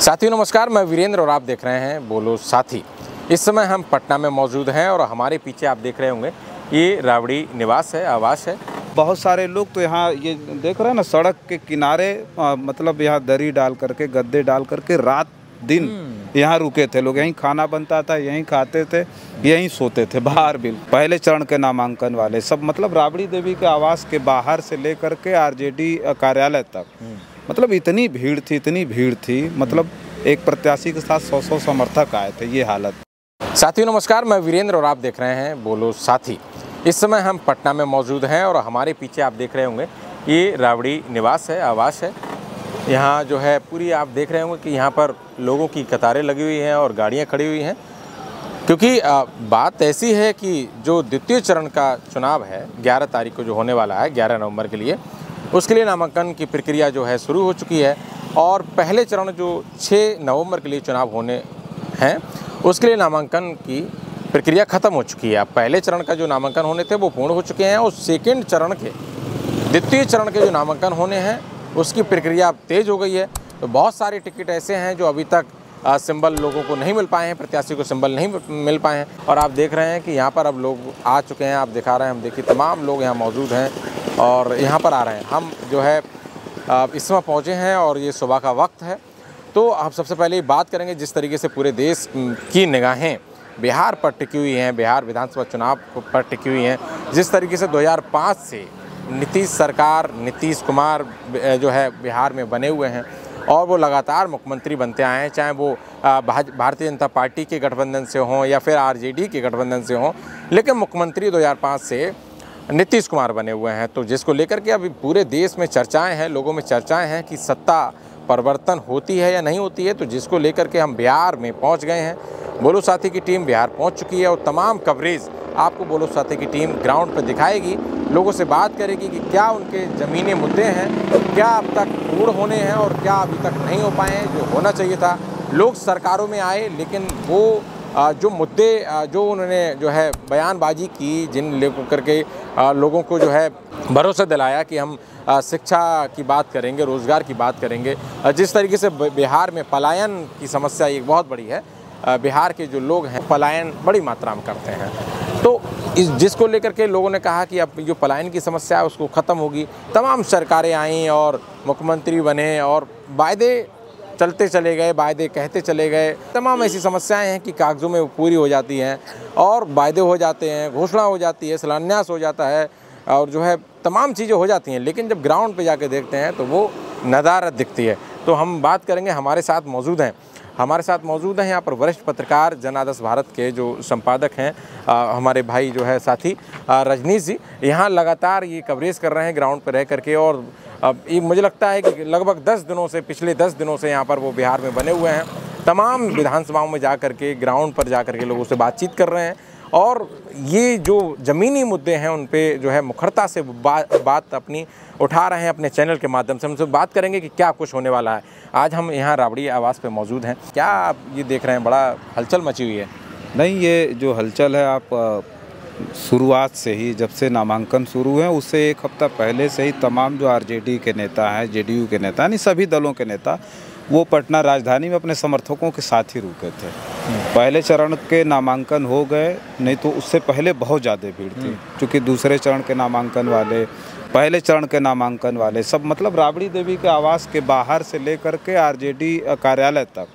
साथियों नमस्कार, मैं वीरेंद्र और आप देख रहे हैं बोलो साथी। इस समय हम पटना में मौजूद हैं और हमारे पीछे आप देख रहे होंगे ये राबड़ी निवास है, आवास है। बहुत सारे लोग तो यहाँ ये देख रहे हैं ना, सड़क के किनारे मतलब यहाँ दरी डाल करके, गद्दे डाल करके रात दिन यहाँ रुके थे लोग। यहीं खाना बनता था, यहीं खाते थे, यहीं सोते थे बाहर। भी पहले चरण के नामांकन वाले सब मतलब राबड़ी देवी के आवास के बाहर से लेकर के आरजेडी कार्यालय तक मतलब इतनी भीड़ थी मतलब एक प्रत्याशी के साथ 100 समर्थक आए थे। ये हालत। साथियों नमस्कार, मैं वीरेंद्र और आप देख रहे हैं बोलो साथी। इस समय हम पटना में मौजूद हैं और हमारे पीछे आप देख रहे होंगे ये राबड़ी निवास है, आवास है। यहाँ जो है पूरी आप देख रहे होंगे कि यहाँ पर लोगों की कतारें लगी हुई हैं और गाड़ियाँ खड़ी हुई हैं, क्योंकि बात ऐसी है कि जो द्वितीय चरण का चुनाव है 11 तारीख को जो होने वाला है, 11 नवंबर के लिए, उसके लिए नामांकन की प्रक्रिया जो है शुरू हो चुकी है। और पहले चरण जो 6 नवंबर के लिए चुनाव होने हैं उसके लिए नामांकन की प्रक्रिया ख़त्म हो चुकी है। अब पहले चरण का जो नामांकन होने थे वो पूर्ण हो चुके हैं और सेकेंड चरण के द्वितीय चरण के जो नामांकन होने हैं उसकी प्रक्रिया अब तेज़ हो गई है। तो बहुत सारे टिकट ऐसे हैं जो अभी तक सिंबल लोगों को नहीं मिल पाए हैं, प्रत्याशी को सिंबल नहीं मिल पाए हैं। और आप देख रहे हैं कि यहाँ पर अब लोग आ चुके हैं। आप दिखा रहे हैं, हम देखिए तमाम लोग यहाँ मौजूद हैं और यहाँ पर आ रहे हैं। हम जो है इस समय पहुँचे हैं और ये सुबह का वक्त है। तो हम सबसे पहले बात करेंगे जिस तरीके से पूरे देश की निगाहें बिहार पर टिकी हुई हैं, बिहार विधानसभा चुनाव पर टिकी हुई हैं। जिस तरीके से 2005 से नीतीश सरकार, नीतीश कुमार जो है बिहार में बने हुए हैं और वो लगातार मुख्यमंत्री बनते आए हैं, चाहे वो भारतीय जनता पार्टी के गठबंधन से हों या फिर आरजेडी के गठबंधन से हों, लेकिन मुख्यमंत्री 2005 से नीतीश कुमार बने हुए हैं। तो जिसको लेकर के अभी पूरे देश में चर्चाएं हैं, लोगों में चर्चाएं हैं कि सत्ता परिवर्तन होती है या नहीं होती है। तो जिसको लेकर के हम बिहार में पहुंच गए हैं। बोलो साथी की टीम बिहार पहुंच चुकी है और तमाम कवरेज आपको बोलो साथी की टीम ग्राउंड पर दिखाएगी, लोगों से बात करेगी कि क्या उनके ज़मीनी मुद्दे हैं, क्या अब तक पूर्ण होने हैं और क्या अभी तक नहीं हो पाए हैं जो होना चाहिए था। लोग सरकारों में आए लेकिन वो जो मुद्दे जो उन्होंने जो है बयानबाजी की, जिन लेकर करके लोगों को जो है भरोसा दिलाया कि हम शिक्षा की बात करेंगे, रोज़गार की बात करेंगे। जिस तरीके से बिहार में पलायन की समस्या एक बहुत बड़ी है, बिहार के जो लोग हैं पलायन बड़ी मात्रा में करते हैं। तो जिसको लेकर के लोगों ने कहा कि अब जो पलायन की समस्या है उसको ख़त्म होगी। तमाम सरकारें आईं और मुख्यमंत्री बने और वायदे चलते चले गए, वायदे कहते चले गए। तमाम ऐसी समस्याएं हैं कि कागज़ों में पूरी हो जाती हैं और वायदे हो जाते हैं, घोषणा हो जाती है, शिलान्यास हो जाता है और जो है तमाम चीज़ें हो जाती हैं, लेकिन जब ग्राउंड पे जाके देखते हैं तो वो नदारत दिखती है। तो हम बात करेंगे, हमारे साथ मौजूद हैं यहाँ पर वरिष्ठ पत्रकार जन आदर्श भारत के जो संपादक हैं हमारे भाई जो है साथी रजनीश जी, यहाँ लगातार ये कवरेज कर रहे हैं ग्राउंड पर रह करके। और ये मुझे लगता है कि लगभग 10 दिनों से, पिछले 10 दिनों से यहाँ पर वो बिहार में बने हुए हैं। तमाम विधानसभाओं में जा कर के, ग्राउंड पर जा कर के लोगों से बातचीत कर रहे हैं और ये जो ज़मीनी मुद्दे हैं उन पे जो है मुखरता से बात अपनी उठा रहे हैं अपने चैनल के माध्यम से। हमसे बात करेंगे कि क्या कुछ होने वाला है। आज हम यहाँ राबड़ी आवास पे मौजूद हैं। क्या आप ये देख रहे हैं, बड़ा हलचल मची हुई है? नहीं, ये जो हलचल है आप शुरुआत से ही, जब से नामांकन शुरू हुए उससे एक हफ्ता पहले से ही तमाम जो आरजेडी के नेता हैं, जेडीयू के नेता, यानी सभी दलों के नेता वो पटना राजधानी में अपने समर्थकों के साथ ही रुके थे। पहले चरण के नामांकन हो गए, नहीं तो उससे पहले बहुत ज़्यादा भीड़ थी, क्योंकि दूसरे चरण के नामांकन वाले, पहले चरण के नामांकन वाले सब मतलब राबड़ी देवी के आवास के बाहर से लेकर के आरजेडी कार्यालय तक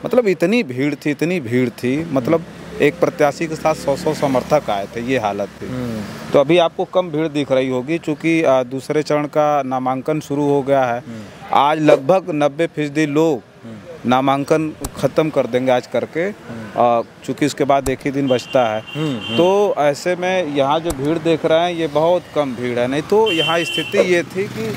मतलब इतनी भीड़ थी मतलब एक प्रत्याशी के साथ 100 समर्थक आए थे। ये हालत थी। तो अभी आपको कम भीड़ दिख रही होगी क्योंकि दूसरे चरण का नामांकन शुरू हो गया है। आज लगभग 90% लोग नामांकन ख़त्म कर देंगे आज करके, चूँकि इसके बाद एक ही दिन बचता है। तो ऐसे में यहाँ जो भीड़ देख रहे हैं ये बहुत कम भीड़ है। नहीं तो यहाँ स्थिति ये थी कि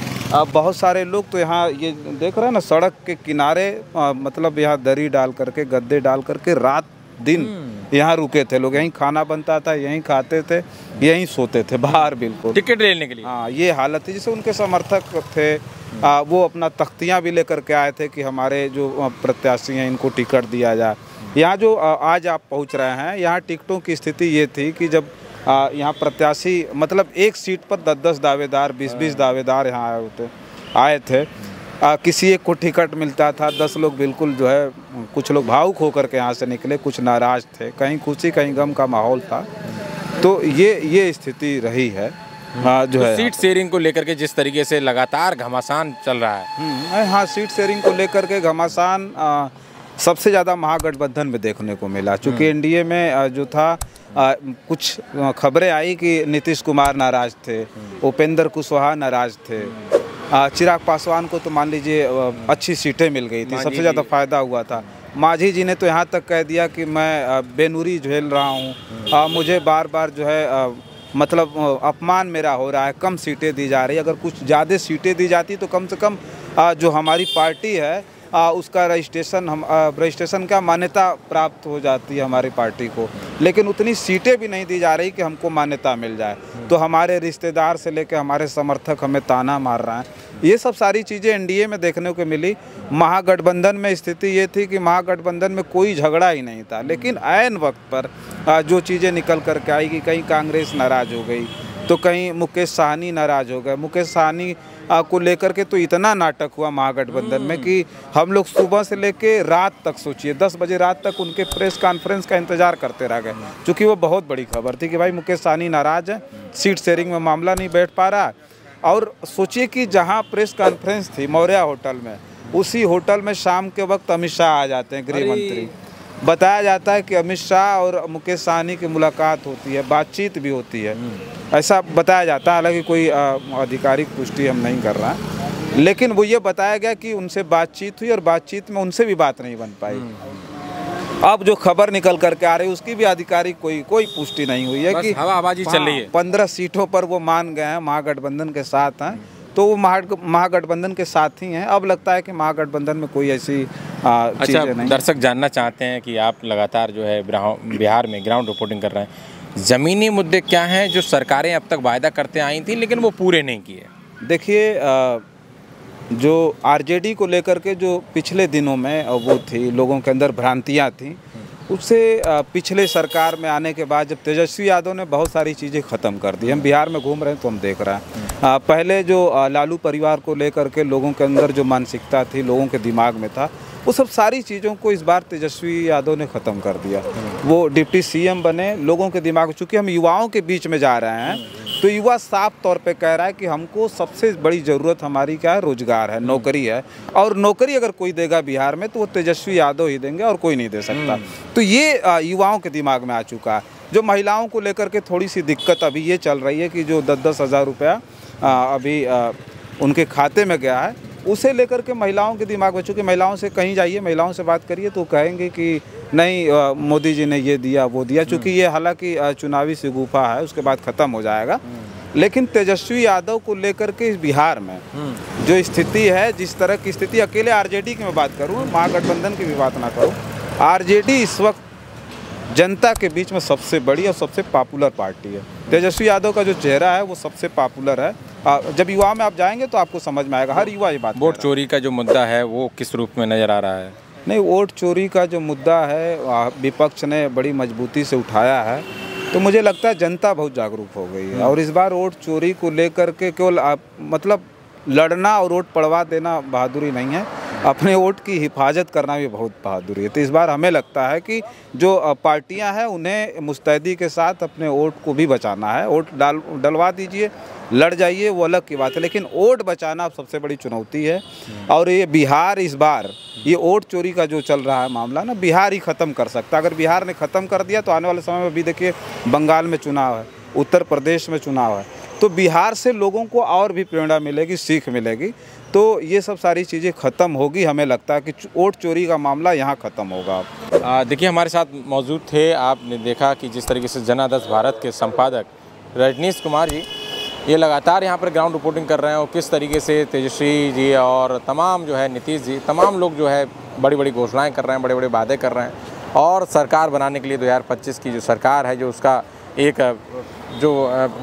बहुत सारे लोग तो यहाँ ये देख रहे हैं ना, सड़क के किनारे मतलब यहाँ दरी डाल करके, गद्दे डाल करके रात दिन यहाँ रुके थे लोग। यहीं खाना बनता था, यहीं खाते थे, यहीं सोते थे बाहर, बिल्कुल टिकट लेने के लिए। हाँ, ये हालत थी। जैसे उनके समर्थक थे वो अपना तख्तियाँ भी लेकर के आए थे कि हमारे जो प्रत्याशी हैं इनको टिकट दिया जाए। यहाँ जो आज आप पहुँच रहे हैं, यहाँ टिकटों की स्थिति ये थी कि जब यहाँ प्रत्याशी मतलब एक सीट पर 10-10 दावेदार, 20-20 दावेदार यहाँ आए थे। किसी एक को टिकट मिलता था, 10 लोग बिल्कुल जो है, कुछ लोग भावुक होकर के यहाँ से निकले, कुछ नाराज थे, कहीं खुशी कहीं गम का माहौल था। तो ये स्थिति रही है। जो तो है सीट शेयरिंग को लेकर के जिस तरीके से लगातार घमासान चल रहा है। हाँ, सीट शेयरिंग को लेकर के घमासान सबसे ज़्यादा महागठबंधन में देखने को मिला। चूँकि एनडीए में जो था कुछ खबरें आई कि नीतीश कुमार नाराज थे, उपेंद्र कुशवाहा नाराज थे, चिराग पासवान को तो मान लीजिए अच्छी सीटें मिल गई थी, सबसे ज़्यादा फायदा हुआ था। मांझी जी ने तो यहाँ तक कह दिया कि मैं बेनूरी झेल रहा हूँ, मुझे बार बार जो है मतलब अपमान मेरा हो रहा है, कम सीटें दी जा रही। अगर कुछ ज़्यादा सीटें दी जाती तो कम से कम जो हमारी पार्टी है उसका रजिस्ट्रेशन का मान्यता प्राप्त हो जाती है हमारी पार्टी को। लेकिन उतनी सीटें भी नहीं दी जा रही कि हमको मान्यता मिल जाए। तो हमारे रिश्तेदार से लेकर हमारे समर्थक हमें ताना मार रहे हैं। ये सब सारी चीज़ें एनडीए में देखने को मिली। महागठबंधन में स्थिति ये थी कि महागठबंधन में कोई झगड़ा ही नहीं था, लेकिन ऐन वक्त पर जो चीज़ें निकल कर के आई कि कहीं कांग्रेस नाराज़ हो गई, तो कहीं मुकेश साहनी नाराज़ हो गए। मुकेश साहनी को लेकर के तो इतना नाटक हुआ महागठबंधन में कि हम लोग सुबह से लेके रात तक, सोचिए 10 बजे रात तक उनके प्रेस कॉन्फ्रेंस का इंतजार करते रह गए, क्योंकि वो बहुत बड़ी खबर थी कि भाई मुकेश साहनी नाराज़ है, सीट शेयरिंग में मामला नहीं बैठ पा रहा। और सोचिए कि जहाँ प्रेस कॉन्फ्रेंस थी मौर्या होटल में, उसी होटल में शाम के वक्त अमित शाह आ जाते हैं, गृह मंत्री। बताया जाता है कि अमित शाह और मुकेश साहनी की मुलाकात होती है, बातचीत भी होती है, ऐसा बताया जाता है। हालांकि कोई आधिकारिक पुष्टि हम नहीं कर रहे हैं, लेकिन वो ये बताया गया कि उनसे बातचीत हुई और बातचीत में उनसे भी बात नहीं बन पाई। अब जो खबर निकल करके आ रही है उसकी भी आधिकारिक कोई पुष्टि नहीं हुई है कि हवाबाजी चल रही है। 15 सीटों पर वो मान गए हैं, महागठबंधन के साथ हैं, तो वो महागठबंधन के साथ ही हैं। अब लगता है कि महागठबंधन में कोई ऐसी अच्छा, नहीं। दर्शक जानना चाहते हैं कि आप लगातार जो है बिहार में ग्राउंड रिपोर्टिंग कर रहे हैं, ज़मीनी मुद्दे क्या हैं जो सरकारें अब तक वायदा करते आई थी लेकिन वो पूरे नहीं किए? देखिए, जो आरजेडी को लेकर के जो पिछले दिनों में वो थी, लोगों के अंदर भ्रांतियाँ थी, उससे पिछले सरकार में आने के बाद जब तेजस्वी यादव ने बहुत सारी चीज़ें ख़त्म कर दी। हम बिहार में घूम रहे हैं तो हम देख रहे हैं, पहले जो लालू परिवार को लेकर के लोगों के अंदर जो मानसिकता थी, लोगों के दिमाग में था, वो सब सारी चीज़ों को इस बार तेजस्वी यादव ने ख़त्म कर दिया। वो डिप्टी सीएम बने, लोगों के दिमाग, चूँकि हम युवाओं के बीच में जा रहे हैं, तो युवा साफ तौर पे कह रहा है कि हमको सबसे बड़ी ज़रूरत हमारी क्या है, रोजगार है, नौकरी है। और नौकरी अगर कोई देगा बिहार में तो वो तेजस्वी यादव ही देंगे और कोई नहीं दे सकता। तो ये युवाओं के दिमाग में आ चुका है। जो महिलाओं को लेकर के थोड़ी सी दिक्कत अभी ये चल रही है कि जो 10-10 हज़ार रुपया अभी उनके खाते में गया है, उसे लेकर के महिलाओं के दिमाग में, चूँकि महिलाओं से कहीं जाइए, महिलाओं से बात करिए तो कहेंगे कि नहीं मोदी जी ने ये दिया वो दिया, चूँकि ये हालांकि चुनावी शगुफा है, उसके बाद ख़त्म हो जाएगा। लेकिन तेजस्वी यादव को लेकर के इस बिहार में जो स्थिति है, जिस तरह की स्थिति, अकेले आरजेडी की मैं बात करूँ, महागठबंधन की भी बात ना करूँ, आरजेडी इस वक्त जनता के बीच में सबसे बड़ी और सबसे पॉपुलर पार्टी है। तेजस्वी यादव का जो चेहरा है वो सबसे पॉपुलर है। जब युवा में आप जाएंगे तो आपको समझ में आएगा, हर युवा ये बात। वोट चोरी का जो मुद्दा है वो किस रूप में नज़र आ रहा है? नहीं, वोट चोरी का जो मुद्दा है विपक्ष ने बड़ी मजबूती से उठाया है, तो मुझे लगता है जनता बहुत जागरूक हो गई है। और इस बार वोट चोरी को लेकर के केवल मतलब लड़ना और वोट पड़वा देना बहादुरी नहीं है, अपने वोट की हिफाजत करना भी बहुत बहादुरी है। तो इस बार हमें लगता है कि जो पार्टियां हैं उन्हें मुस्तैदी के साथ अपने वोट को भी बचाना है। वोट डलवा दीजिए, लड़ जाइए, वो अलग की बात है, लेकिन वोट बचाना सबसे बड़ी चुनौती है। और ये बिहार इस बार ये वोट चोरी का जो चल रहा है मामला ना, बिहार ही ख़त्म कर सकता है। अगर बिहार ने ख़त्म कर दिया तो आने वाले समय में भी देखिए, बंगाल में चुनाव है, उत्तर प्रदेश में चुनाव है, तो बिहार से लोगों को और भी प्रेरणा मिलेगी, सीख मिलेगी। तो ये सब सारी चीज़ें ख़त्म होगी। हमें लगता है कि वोट चोरी का मामला यहाँ ख़त्म होगा। देखिए, हमारे साथ मौजूद थे, आपने देखा कि जिस तरीके से जनादेश भारत के संपादक रजनीश कुमार जी ये लगातार यहाँ पर ग्राउंड रिपोर्टिंग कर रहे हैं, और किस तरीके से तेजस्वी जी और तमाम जो है नीतीश जी, तमाम लोग जो है बड़ी बड़ी घोषणाएँ कर रहे हैं, बड़े बड़े वादे कर रहे हैं, और सरकार बनाने के लिए 2025 की जो सरकार है, जो उसका एक जो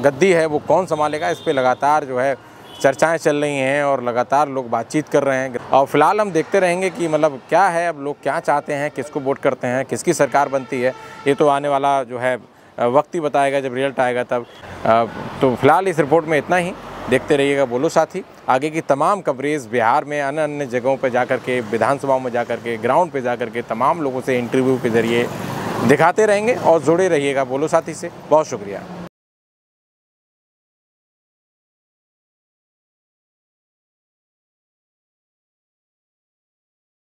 गद्दी है वो कौन संभालेगा, इस पे लगातार जो है चर्चाएं चल रही हैं और लगातार लोग बातचीत कर रहे हैं। और फिलहाल हम देखते रहेंगे कि मतलब क्या है, अब लोग क्या चाहते हैं, किसको वोट करते हैं, किसकी सरकार बनती है, ये तो आने वाला जो है वक्त ही बताएगा, जब रिजल्ट आएगा तब। तो फिलहाल इस रिपोर्ट में इतना ही। देखते रहिएगा बोलो साथी। आगे की तमाम कवरेज बिहार में अन्य अन्य जगहों पर जाकर के, विधानसभाओं में जाकर के, ग्राउंड पे जाकर के तमाम लोगों से इंटरव्यू के ज़रिए दिखाते रहेंगे और जुड़े रहिएगा बोलो साथी से। बहुत शुक्रिया।